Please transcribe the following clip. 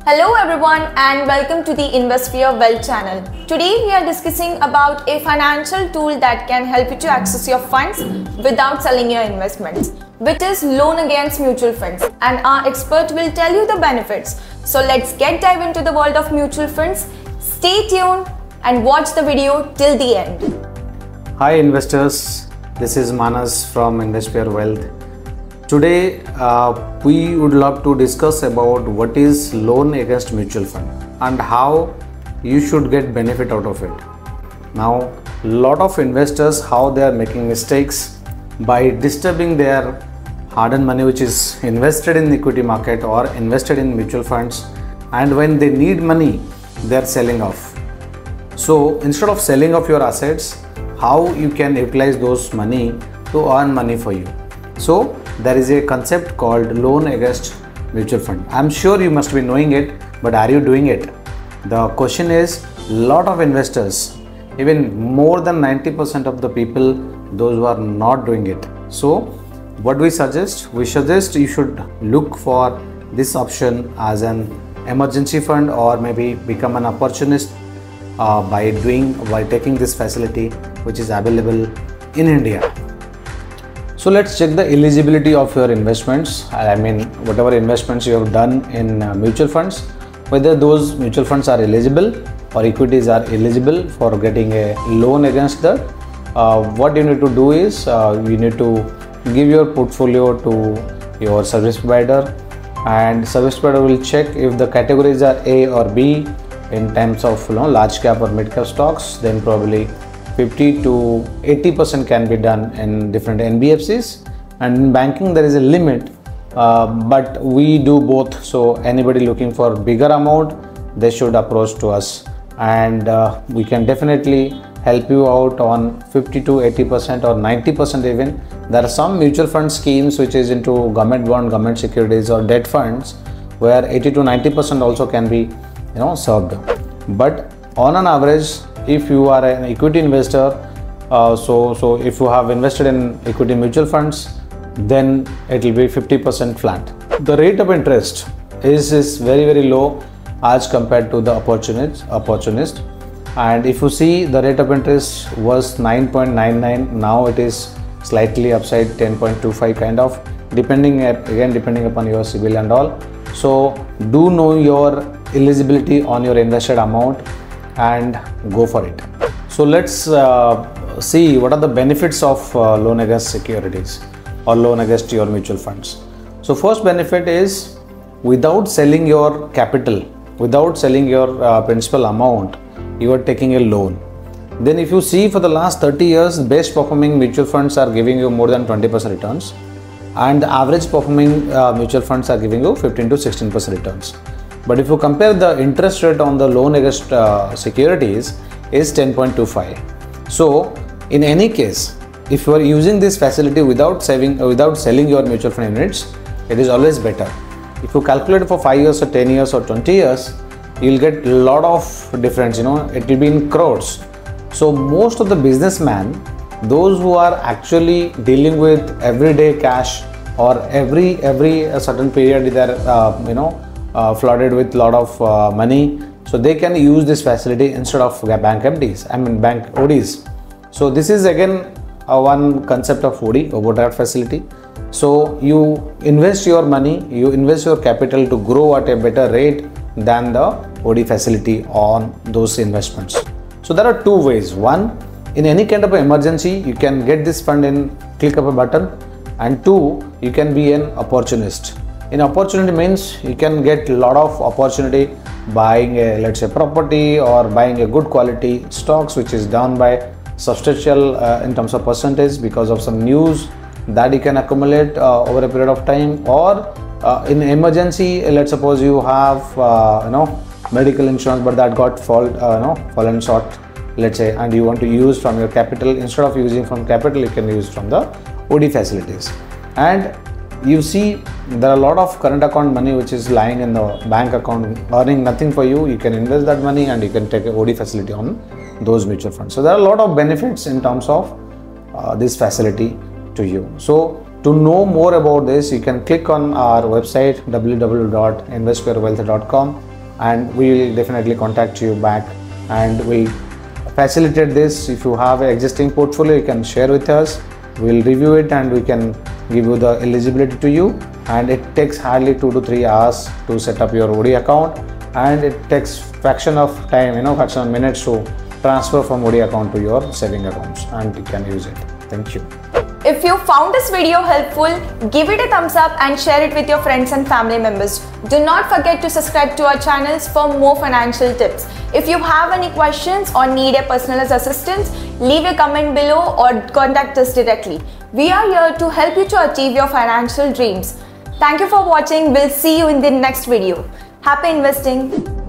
Hello everyone and welcome to the Investsphere Wealth channel. Today we are discussing about a financial tool that can help you to access your funds without selling your investments, which is loan against mutual funds, and our expert will tell you the benefits. So let's dive into the world of mutual funds. Stay tuned and watch the video till the end. Hi investors, this is Manas from Investsphere Wealth. Today we would love to discuss about what is loan against mutual fund and how you should get benefit out of it. Now, lot of investors, how they are making mistakes by disturbing their hard-earned money which is invested in equity market or invested in mutual funds, and when they need money they are selling off. So instead of selling off your assets, how you can utilize those money to earn money for you. So there is a concept called loan against mutual fund. I'm sure you must be knowing it, but are you doing it? The question is, lot of investors, even more than 90% of the people, those who are not doing it. So what we suggest you should look for this option as an emergency fund, or maybe become an opportunist by taking this facility which is available in India. So let's check the eligibility of your investments. I mean, whatever investments you have done in mutual funds, whether those mutual funds are eligible or equities are eligible for getting a loan against that. What you need to do is you need to give your portfolio to your service provider, and service provider will check if the categories are A or B in terms of large cap or mid cap stocks. Then probably 50 to 80% can be done in different NBFCs, and in banking there is a limit, but we do both. So anybody looking for bigger amount, they should approach to us, and we can definitely help you out on 50 to 80% or 90% even. There are some mutual fund schemes which is into government bond, government securities or debt funds, where 80 to 90% also can be served. But on an average, if you are an equity investor, so if you have invested in equity mutual funds, then it will be 50% flat. The rate of interest is very low as compared to the opportunist. And if you see, the rate of interest was 9.99, now it is slightly upside 10.25 kind of, depending upon your CIBIL and all. So do know your eligibility on your invested amount and go for it. So let's see what are the benefits of loan against securities or loan against your mutual funds. So first benefit is, without selling your capital, without selling your principal amount, you are taking a loan. Then if you see, for the last 30 years, best performing mutual funds are giving you more than 20% returns, and the average performing mutual funds are giving you 15 to 16% returns. But if you compare, the interest rate on the loan against securities is 10.25. So in any case, if you are using this facility without selling your mutual fund units, it is always better. If you calculate for 5 years or 10 years or 20 years, you will get a lot of difference, it will be in crores. So most of the businessmen, those who are actually dealing with everyday cash, or every certain period they are flooded with lot of money, so they can use this facility instead of bank ODs. So this is again one concept of OD, overdraft facility. So you invest your money, you invest your capital to grow at a better rate than the OD facility on those investments. So there are two ways. One, in any kind of an emergency, you can get this fund in click of a button, and two, you can be an opportunist. In opportunity means you can get a lot of opportunity buying a, let's say, property, or buying a good quality stocks which is down by substantial in terms of percentage because of some news that you can accumulate over a period of time. Or in emergency, let's suppose you have medical insurance, but that got fallen short, let's say, and you want to use from your capital. Instead of using from capital, you can use from the OD facilities. And you see, there are a lot of current account money which is lying in the bank account earning nothing for you. You can invest that money and you can take a OD facility on those mutual funds. So there are a lot of benefits in terms of this facility to you. So to know more about this, you can click on our website www.investspherewealth.com and we will definitely contact you back and we'll facilitate this. If you have an existing portfolio, you can share with us. We'll review it and we can give you the eligibility to you, and it takes hardly 2 to 3 hours to set up your OD account, and it takes fraction of time, fraction of minutes to transfer from OD account to your saving accounts, and you can use it. Thank you. If you found this video helpful, give it a thumbs up and share it with your friends and family members. Do not forget to subscribe to our channels for more financial tips. If you have any questions or need a personal assistance, leave a comment below or contact us directly. We are here to help you to achieve your financial dreams. Thank you for watching. We'll see you in the next video. Happy investing!